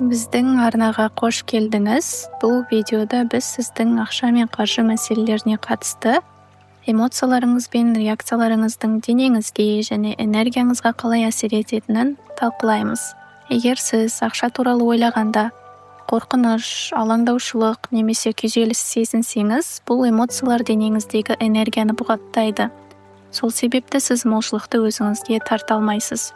Біздің арнаға қош келдіңіз. Бұл видеода біз сіздің ақша мен қаржы мәселелеріне қатысты эмоцияларыңыз бен реакцияларыңыздың денеңізге және энергияңызға қалай әсер ететінін талқылаймыз. Егер сіз ақша туралы ойлағанда қорқыныш, алаңдаушылық немесе күйзеліс сезінсеңіз, бұл эмоциялар денеңіздегі энергияны бұғаттайды. Сол себепті сіз молшылықты өзіңізге тарта алмайсыз.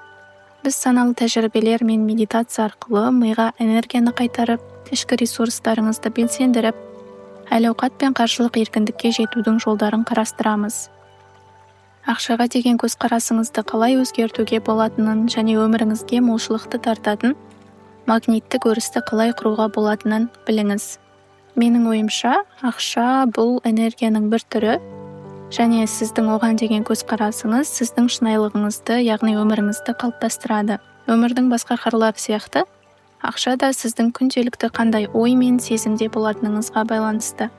Біз саналы тәжірибелер мен медитация арқылы миға энергияны қайтарып, ішкі ресурстарыңызды белсендіріп, әл-ауқат пен қаржылық еркіндікке жетудің жолдарын қарастырамыз. Ақшаға деген көзқарасыңызды қалай өзгертуге болатынын және өміріңізге молшылықты тартатын магниттік өрісті қалай құруға болатынын біліңіз. Менің ойымша, ақша бұл энергияның бір түрі, және сіздің оған деген көзқарасыңыз сіздің шынайылығыңызды, яғни өміріңізді қалыптастырады. Өмірдің басқа қырлары сияқты, ақша да сіздің күнделікті қандай ой мен сезімде болатыныңызға байланысты.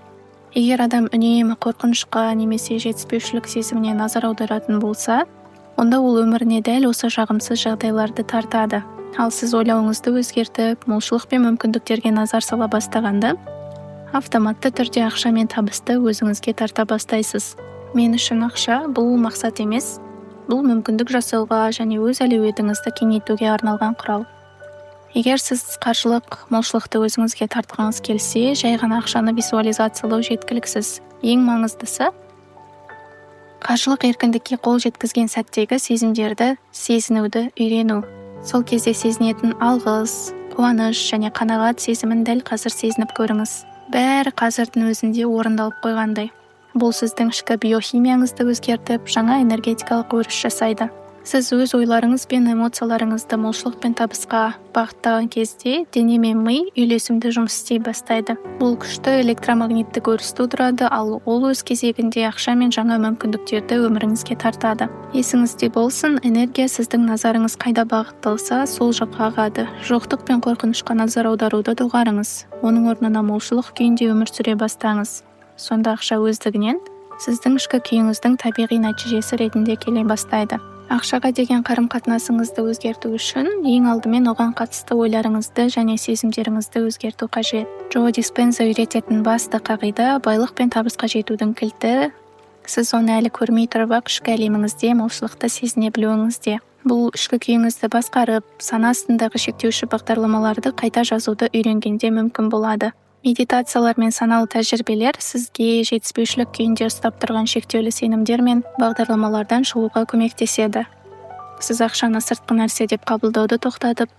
Егер адам үнемі қорқынышқа немесе жетіспеушілік сезіміне назар аударатын болса, онда ол өміріне дәл осы жағымсыз жағдайларды тартады. Ал сіз ойлауыңызды өзгертіп, молшылық пен мүмкіндіктерге назар сала бастағанда, автоматты түрде ақша мен табысты өзіңізге тарта бастайсыз. Мен үшін ақша бұл мақсат емес, бұл мүмкіндік жасауға және өз әлеуетіңізді кеңейтуге арналған құрал. Егер сіз қаржылық молшылықты өзіңізге тартқыңыз келсе, жай ғана ақшаны визуализациялау жеткіліксіз. Ең маңыздысы, қаржылық еркіндікке қол жеткізген сәттегі сезімдерді сезінуді үйрену. Сол кезде сезінетін алғыс, қуаныш және қанағат сезімін дәл қазір сезініп көріңіз. Бәрі қазірдің өзінде орындалып қойғандай. Бұл сіздің ішкі биохимияңызды өзгертіп, жаңа энергетикалық өріс жасайды. Сіз өз ойларыңыз бен эмоцияларыңызды молшылық пен табысқа бағыттаған кезде дене мен ми үйлесімді жұмыс істей бастайды. Бұл күшті электромагниттік өріс тудырады, ал ол өз кезегінде ақша мен жаңа мүмкіндіктерді өміріңізге тартады. Есіңізде болсын, энергия сіздің назарыңыз қайда бағытталса, сол жаққа ағады. Жоқтық пен қорқынышқа назар аударуды доғарыңыз. Оның орнына молшылық күйінде өмір сүре бастаңыз. Сонда ақша өздігінен сіздің ішкі күйіңіздің табиғи нәтижесі ретінде келе бастайды. Ақшаға деген қарым-қатынасыңызды өзгерту үшін ең алдымен оған қатысты ойларыңызды және сезімдеріңізді өзгерту қажет. Джо Диспенза үйрететін басты қағида байлық пен табысқа жетудің кілті сіз оны әлі көрмей тұрып ақ ішкі әлеміңізде молшылықты сезіне білуіңізде. Бұл ішкі күйіңізді басқарып, сана астындағы шектеуші бағдарламаларды қайта жазуды үйренгенде мүмкін болады. Медитациялар мен саналы тәжірибелер сізге жетіспеушілік күйінде ұстап тұрған шектеулі сенімдер мен бағдарламалардан шығуға көмектеседі. Сіз ақшаны сыртқы нәрсе деп қабылдауды тоқтатып,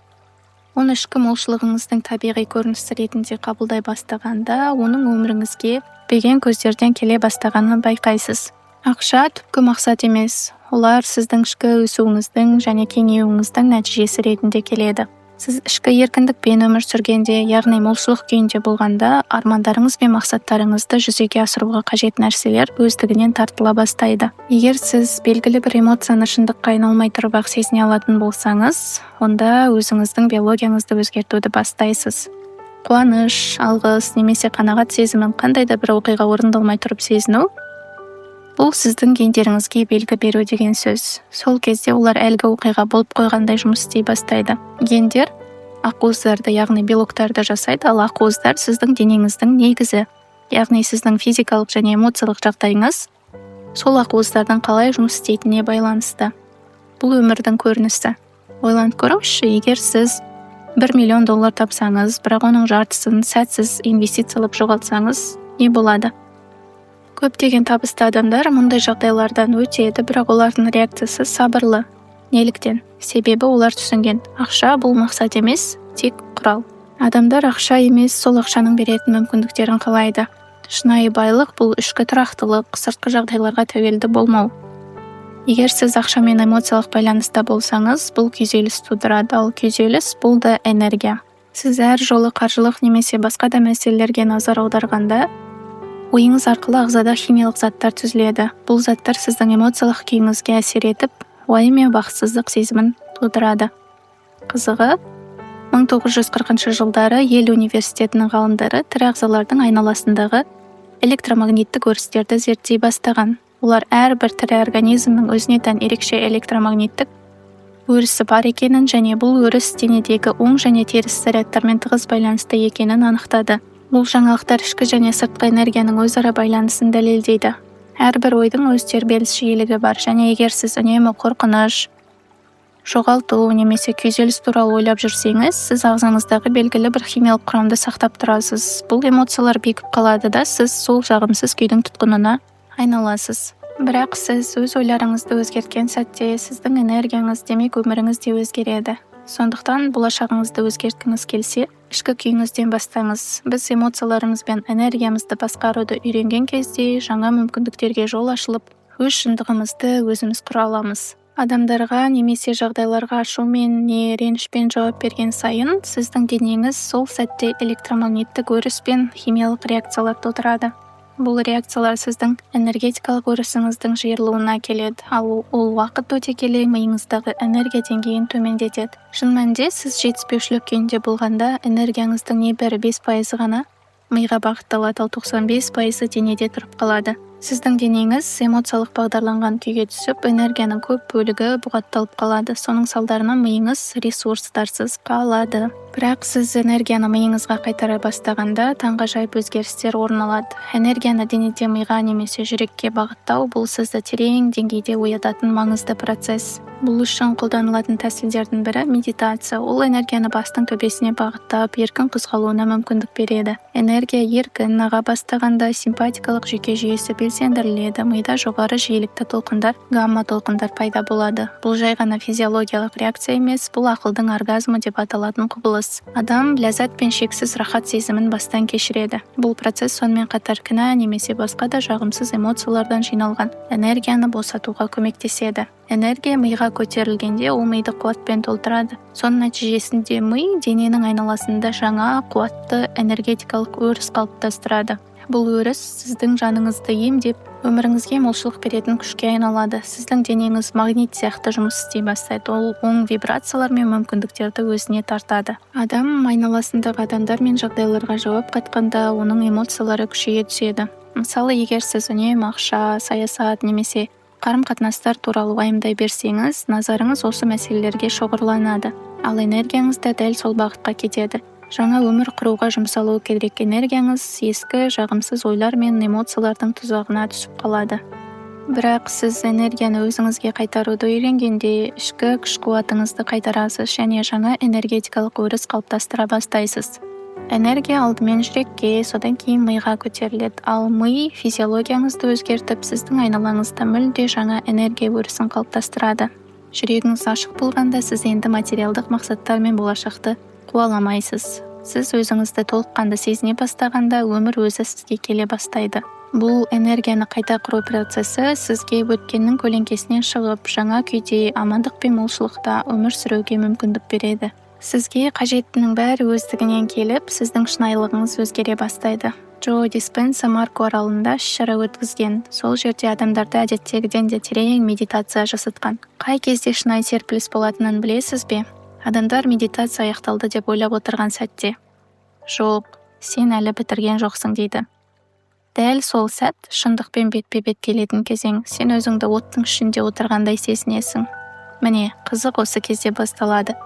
оны ішкі молшылығыңыздың табиғи көрінісі ретінде қабылдай бастағанда, оның өміріңізге беген көздерден келе бастағанын байқайсыз. Ақша түпкі мақсат емес, олар сіздің ішкі өсуіңіздің және кеңеюіңіздің нәтижесі ретінде келеді. Сіз ішкі еркіндікпен өмір сүргенде, яғни молшылық күйінде болғанда, армандарыңыз бен мақсаттарыңызды жүзеге асыруға қажет нәрселер өздігінен тартыла бастайды. Егер сіз белгілі бір эмоцияны шындыққа айналмай тұрып ақ сезіне алатын болсаңыз, онда өзіңіздің биологияңызды өзгертуді бастайсыз. Қуаныш, алғыс немесе қанағат сезімін қандай да бір оқиға орындалмай тұрып сезіну, бұл сіздің гендеріңізге белгі беру деген сөз. Сол кезде олар әлгі оқиға болып қойғандай жұмыс істей бастайды. Гендер ақуыздарды, яғни белоктарды жасайды, ал ақуыздар сіздің денеңіздің негізі, яғни сіздің физикалық және эмоциялық жағдайыңыз сол ақуыздардың қалай жұмыс істейтініне байланысты. Бұл өмірдің көрінісі. Ойланып көріңізші, егер сіз $1 миллион тапсаңыз, бірақ оның жартысын сәтсіз инвестициялап жоғалтсаңыз, не болады? Көптеген табысты адамдар мұндай жағдайлардан өтеді, бірақ олардың реакциясы сабырлы. Неліктен? Себебі олар түсінген, ақша бұл мақсат емес, тек құрал. Адамдар ақша емес, сол ақшаның беретін мүмкіндіктерін қалайды. Шынайы байлық бұл ішкі тұрақтылық, сыртқы жағдайларға тәуелді болмау. Егер сіз ақшамен эмоциялық байланыста болсаңыз, бұл күйзеліс тудырады, ал күйзеліс бұл да энергия. Сіз әр жолы қаржылық немесе басқа да мәселелерге назар аударғанда, ойыңыз арқылы ағзада химиялық заттар түзіледі. Бұл заттар сіздің эмоциялық күйіңізге әсер етіп, уайым мен бақытсыздық сезімін тудырады. Қызығы, 1940 жылдары Йель университетінің ғалымдары тірі ағзалардың айналасындағы электромагниттік өрістерді зерттей бастаған. Олар әрбір тірі организмнің өзіне тән ерекше электромагниттік өрісі бар екенін және бұл өріс денедегі оң және теріс зарядтармен тығыз байланысты екенін анықтады. Бұл жаңалықтар ішкі және сыртқы энергияның өзара байланысын дәлелдейді. Әрбір ойдың өз тербеліс жиілігі бар және егер сіз үнемі қорқыныш, жоғалту немесе күйзеліс туралы ойлап жүрсеңіз, сіз ағзаңыздағы белгілі бір химиялық құрамды сақтап тұрасыз. Бұл эмоциялар бекіп қалады да сіз сол жағымсыз күйдің тұтқынына айналасыз. Бірақ сіз өз ойларыңызды өзгерткен сәтте сіздің энергияңыз, демек өміріңіз де өзгереді. Сондықтан болашағыңызды өзгерткіңіз келсе, ішкі күйіңізден бастаңыз. Біз эмоцияларымыз бен энергиямызды басқаруды үйренген кезде жаңа мүмкіндіктерге жол ашылып, өз шындығымызды өзіміз құра аламыз. Адамдарға немесе жағдайларға ашумен не ренішпен жауап берген сайын, сіздің денеңіз сол сәтте электромагниттік өріс пен химиялық реакциялар тудырады. Бұл реакциялар сіздің энергетикалық өрісіңіздің жиырылуына келеді, ал ол уақыт өте келе миыңыздағы энергия деңгейін төмендетеді. Шын мәнінде сіз жетіспеушілік күйінде болғанда энергияңыздың небәрі 5% ғана миға бағытталады, ал 95% денеде тұрып қалады. Сіздің денеңіз эмоциялық бағдарланған күйге түсіп, энергияның көп бөлігі бұғатталып қалады. Соның салдарынан миыңыз ресурстарсыз қалады. Бірақ сіз энергияны миыңызға қайтара бастағанда таңғажайып өзгерістер орын алады. Энергияны денеде миға немесе жүрекке бағыттау бұл сізді терең деңгейде оятатын маңызды процесс. Бұл үшін қолданылатын тәсілдердің бірі медитация. Ол энергияны бастың төбесіне бағыттап, еркін қозғалуына мүмкіндік береді. Энергия еркін аға бастағанда симпатикалық жүйке жүйесі белсендіріледі. Мида жоғары жиілікті толқындар, гамма толқындар пайда болады. Бұл жай ғана физиологиялық реакция емес, бұл ақылдың оргазмы деп аталатын құбылыс. Адам ләззат пен шексіз рахат сезімін бастан кешіреді. Бұл процесс сонымен қатар кінә немесе басқа да жағымсыз эмоциялардан жиналған энергияны босатуға көмектеседі. Энергия миға көтерілгенде ол миды қуатпен толтырады. Соның нәтижесінде ми дененің айналасында жаңа қуатты энергетикалық өріс қалыптастырады. Бұл өріс сіздің жаныңызды емдеп, өміріңізге молшылық беретін күшке айналады. Сіздің денеңіз магнит сияқты жұмыс істей бастайды. Ол оң вибрациялар мен мүмкіндіктерді өзіне тартады. Адам айналасындағы адамдар мен жағдайларға жауап қатқанда оның эмоциялары күшейе түседі. Мысалы, егер сіз үнемі ақша, саясат немесе қарым-қатынастар туралы уайымдай берсеңіз, назарыңыз осы мәселелерге шоғырланады, ал энергияңыз да дәл сол бағытқа кетеді. Жаңа өмір құруға жұмсалуы керек энергияңыз ескі жағымсыз ойлар мен эмоциялардың тұзағына түсіп қалады. Бірақ сіз энергияны өзіңізге қайтаруды үйренгенде, ішкі күш-қуатыңызды қайтарасыз және жаңа энергетикалық өріс қалыптастыра бастайсыз. Энергия алдымен жүрекке, содан кейін миға көтеріледі, ал ми физиологияңызды өзгертіп, сіздің айналаңызда мүлде жаңа энергия өрісін қалыптастырады. Жүрегіңіз ашық болғанда, сіз енді материалдық мақсаттар мен болашақты қуаламайсыз. Сіз өзіңізді толыққанды сезіне бастағанда, өмір өзі сізге келе бастайды. Бұл энергияны қайта құру процесі сізге өткеннің көлеңкесінен шығып, жаңа күйде, амандық пен молшылықта өмір сүруге мүмкіндік береді. Сізге қажеттінің бәрі өздігінен келіп, сіздің шынайылығыңыз өзгере бастайды. Джо Диспенса Марко аралында іс-шара өткізген. Сол жерде адамдарды әдеттегіден де терең медитация жасатқан. Қай кезде шынайы серпіліс болатынын білесіз бе? Адамдар медитация аяқталды деп ойлап отырған сәтте. Жоқ, сен әлі бітірген жоқсың дейді. Дәл сол сәт шындықпен бетпе-бет келетін кезең. Сен өзіңді оттың ішінде отырғандай сезінесің. Міне, қызық осы кезде басталады.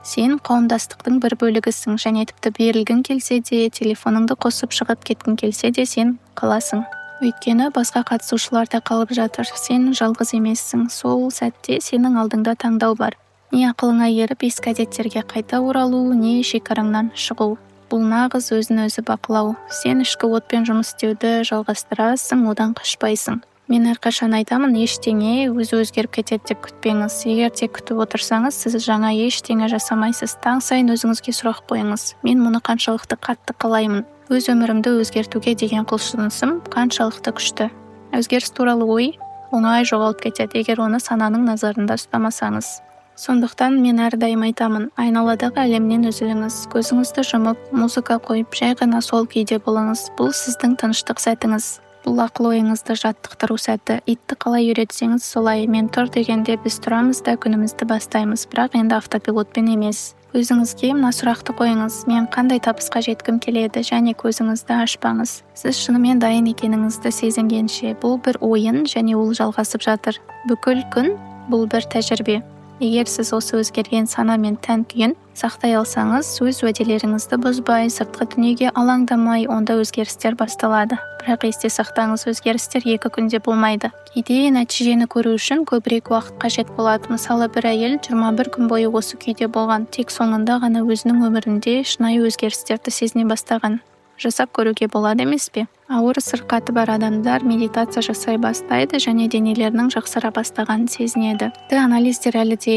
Сен қауымдастықтың бір бөлігісің және тіпті берілгің келсе де, телефоныңды қосып шығып кеткің келсе де сен қаласың. Өйткені басқа қатысушылар да қалып жатыр. Сен жалғыз емессің. Сол сәтте сенің алдыңда таңдау бар. Не ақылыңа еріп ескі әдеттерге қайта оралу, не шекараңнан шығу. Бұл нағыз өзін-өзі бақылау. Сен ішкі отпен жұмыс істеуді жалғастырасың, одан қашпайсың. Мен әрқашан айтамын, ештеңе өзі өзгеріп кетеді деп күтпеңіз. Егер тек күтіп отырсаңыз, сіз жаңа ештеңе жасамайсыз. Таң сайын өзіңізге сұрақ қойыңыз. Мен мұны қаншалықты қатты қалаймын? Өз өмірімді өзгертуге деген құлшынысым қаншалықты күшті? Өзгеріс туралы ой оңай жоғалып кетеді, егер оны сананың назарында ұстамасаңыз. Сондықтан мен әрдайым айтамын, айналадағы әлемнен үзіліңіз, көзіңізді жұмып, музыка қойып, жай ғана сол күйде болыңыз. Бұл сіздің тыныштық сәтіңіз. Бұл ақыл ойыңызды жаттықтыру сәті. Итті қалай үйретсеңіз солай. Мен тұр дегенде біз тұрамыз да күнімізді бастаймыз, бірақ енді автопилотпен емес. Өзіңізге мына сұрақты қойыңыз. Мен қандай табысқа жеткім келеді және көзіңізді ашпаңыз. Сіз шынымен дайын екеніңізді сезінгенше. Бұл бір ойын және ол жалғасып жатыр. Бүкіл күн бұл бір тәжірибе. Егер сіз осы өзгерген сана мен тән күйін сақтай алсаңыз, өз уәделеріңізді бұзбай, сыртқы дүниеге алаңдамай, онда өзгерістер басталады. Бірақ есте сақтаңыз, өзгерістер 2 күнде болмайды. Кейде нәтижені көру үшін көбірек уақыт қажет болады. Мысалы, бір әйел 21 күн бойы осы күйде болған, тек соңында ғана өзінің өмірінде шынайы өзгерістерді сезіне бастаған. Жасап көруге болады емес пе? Ауыр сырқаты бар адамдар медитация жасай бастайды және денелерінің жақсара бастағанын сезінеді. Анализдер әлі де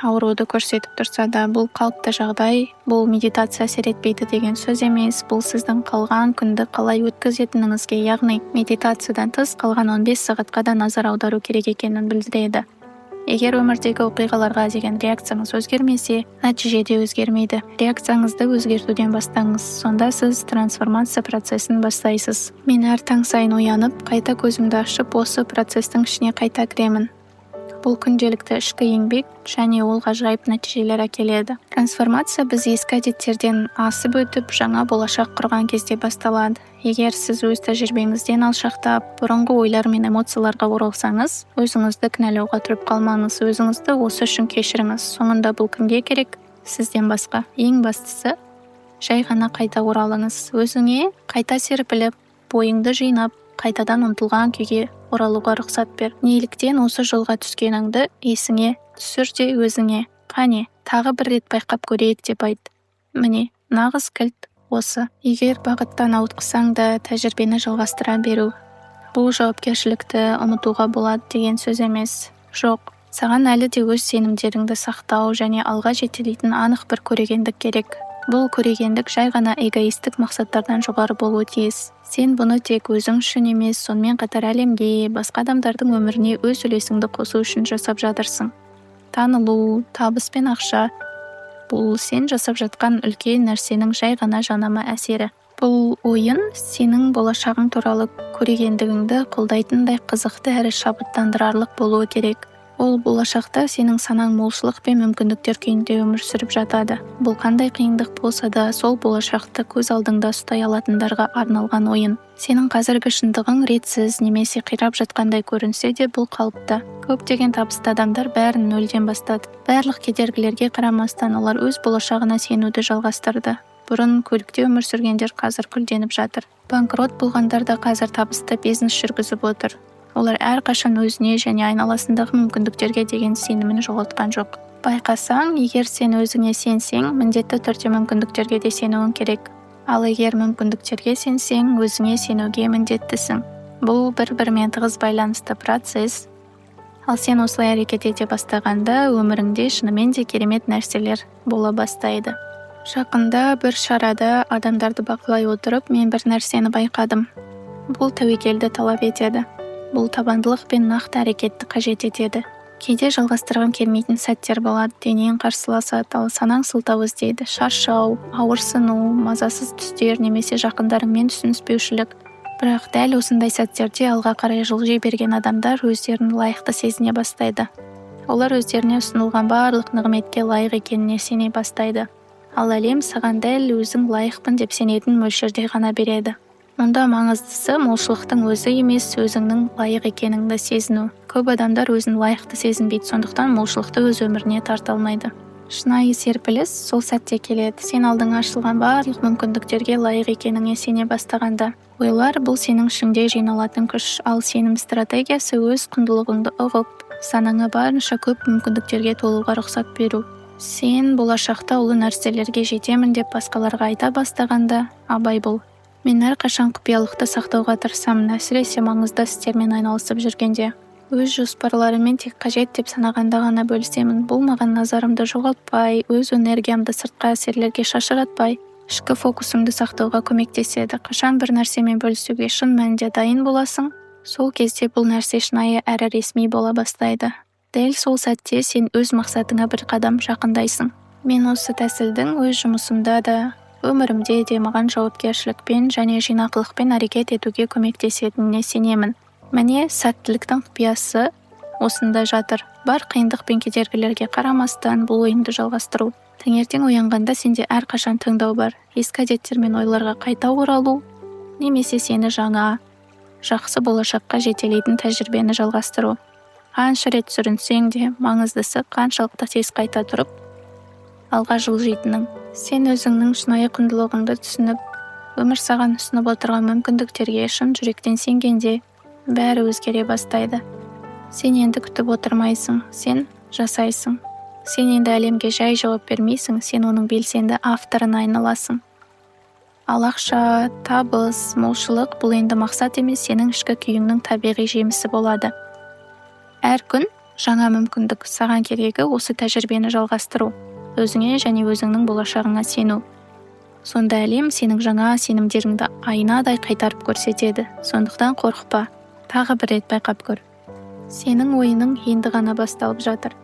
ауруды көрсетіп тұрса да, бұл қалыпты жағдай, бұл медитация әсер етпейді деген сөз емес. Бұл сіздің қалған күнді қалай өткізетініңізге, яғни медитациядан тыс қалған 15 сағатқа да назар аудару керек екенін білдіреді. Егер өмірдегі оқиғаларға деген реакцияңыз өзгермесе, нәтиже де өзгермейді. Реакцияңызды өзгертуден бастаңыз, сонда сіз трансформация процесін бастайсыз. Мен әр таң сайын оянып, қайта көзімді ашып, осы процестің ішіне қайта кіремін. Бұл күнделікті ішкі еңбек және ол ғажайып нәтижелер әкеледі. Трансформация біз ескі әдеттерден асып өтіп, жаңа болашақ құрған кезде басталады. Егер сіз өз тәжірибеңізден алшақтап, бұрынғы ойлар мен эмоцияларға оралсаңыз, өзіңізді кінәлауға тұрып қалмаңыз, өзіңізді осы үшін кешіріңіз. Соңында бұл кімге керек? Сізден басқа. Ең бастысы, жай ғана қайта оралыңыз. Өзіңе қайта серпіліп, бойыңды жинап, қайтадан ұмтылған күйге оралуға рұқсат бер. Неліктен осы жолға түскеніңді есіңе түсір де өзіңе, қане, тағы бір рет байқап көрейік деп айт. Міне, нағыз кілт осы. Егер бағыттан ауытқысаң да, тәжірибені жалғастыра беру. Бұл жауапкершілікті ұмытуға болады деген сөз емес. Жоқ, саған әлі де өз сенімдеріңді сақтау және алға жетелейтін анық бір көрегендік керек. Бұл көрегендік жай ғана эгоистік мақсаттардан жоғары болуы тиіс. Сен бұны тек өзің үшін емес, сонымен қатар әлемге, басқа адамдардың өміріне өз үлесіңді қосу үшін жасап жатырсың. Танылу, табыс пен ақша — бұл сен жасап жатқан үлкен нәрсенің жай ғана жанама әсері. Бұл ойын сенің болашағың туралы көрегендігіңді қолдайтындай қызықты әрі шабыттандырарлық болуы керек. Ол болашақта сенің санаң молшылық пен мүмкіндіктер күйінде өмір сүріп жатады. Бұл қандай қиындық болса да, сол болашақты көз алдыңда ұстай алатындарға арналған ойын. Сенің қазіргі шындығың ретсіз немесе қирап жатқандай көрінсе де, бұл қалыпта. Көптеген табысты адамдар бәрін нөлден бастады. Барлық кедергілерге қарамастан олар өз болашағына сенуді жалғастырды. Бұрын көлікте өмір сүргендер қазір гүлденіп жатыр. Банкрот болғандар да қазір табысты бизнес жүргізіп отыр. Олар әрқашан өзіне және айналасындағы мүмкіндіктерге деген сенімін жоғалтқан жоқ. Байқасаң, егер сен өзіңе сенсең, міндетті түрде мүмкіндіктерге де сенуің керек. Ал егер мүмкіндіктерге сенсең, өзіңе сенуге міндеттісің. Бұл бір-бірімен тығыз байланысты процесс. Ал сен осылай әрекет ете бастағанда, өміріңде шынымен де керемет нәрселер бола бастайды. Жақында бір шарада адамдарды бақылай отырып, мен бір нәрсені байқадым. Бұл тәуекелді талап етеді. Бұл табандылық пен нақты әрекетті қажет етеді. Кейде жалғастырған келмейтін сәттер болады, денең қарсыласады, ал санаң сылтау іздейді. Шаршау, ауырсыну, мазасыз түстер немесе жақындарыңмен түсініспеушілік. Бірақ дәл осындай сәттерде алға қарай жылжи берген адамдар өздерін лайықты сезіне бастайды. Олар өздеріне ұсынылған барлық нығметке лайық екеніне сене бастайды. Ал әлем саған дәл өзің лайықпын деп сенетін мөлшерде ғана береді. Мұнда маңыздысы молшылықтың өзі емес, өзіңнің лайық екеніңді сезіну. Көп адамдар өзін лайықты сезінбейді, сондықтан молшылықты өз өміріне тарта алмайды. Шынайы серпіліс сол сәтте келеді. Сен алдыңа ашылған барлық мүмкіндіктерге лайық екеніңе сене бастағанда. Ойлар бұл сенің ішіңде жиналатын күш, ал сенім стратегиясы өз құндылығыңды ұғып, санаңа барынша көп мүмкіндіктерге толуға рұқсат беру. Сен болашақта ұлы нәрселерге жетемін деп басқаларға айта бастағанда, абай бол. Мен әрқашан құпиялықты сақтауға тырысамын, әсіресе маңызды істермен айналысып жүргенде. Өз жоспарларыммен тек қажет деп санағанда ғана бөлісемін. Бұл маған назарымды жоғалтпай, өз энергиямды сыртқы әсерлерге шашыратпай, ішкі фокусымды сақтауға көмектеседі. Қашан бір нәрсемен бөлісуге шын мәнінде дайын боласың, сол кезде бұл нәрсе шынайы әрі ресми бола бастайды. Дәл сол сәтте сен өз мақсатыңа бір қадам жақындайсың. Мен осы тәсілдің өз жұмысымда да, өмірімде де маған жауапкершілікпен және жинақылықпен әрекет етуге көмектесетініне сенемін. Міне, сәттіліктің құпиясы осында жатыр. Бар қиындық пен кедергілерге қарамастан бұл ойынды жалғастыру. Таңертең оянғанда сенде әрқашан тыңдау бар. Ескі әдеттер мен ойларға қайта оралу, немесе сені жаңа, жақсы болашаққа жетелейтін тәжірибені жалғастыру. Қанша рет сүрінсең де, маңыздысы қаншалықты тез қайта тұрып алға жылжитының. Сен өзіңнің шынайы құндылығыңды түсініп, өмір саған ұсынып отырған мүмкіндіктерге шын жүректен сенгенде, бәрі өзгере бастайды. Сен енді күтіп отырмайсың, сен жасайсың. Сен енді әлемге жай жауап бермейсің, сен оның белсенді авторына айналасың. Ал ақша, табыс, молшылық бұл енді мақсат емес, сенің ішкі күйіңнің табиғи жемісі болады. Әр күн жаңа мүмкіндік, саған керегі осы тәжірибені жалғастыру, өзіңе және өзіңнің болашағыңа сену. Сонда әлем сенің жаңа сенімдеріңді айнадай қайтарып көрсетеді. Сондықтан қорықпа, тағы бір рет байқап көр. Сенің ойының енді ғана басталып жатыр.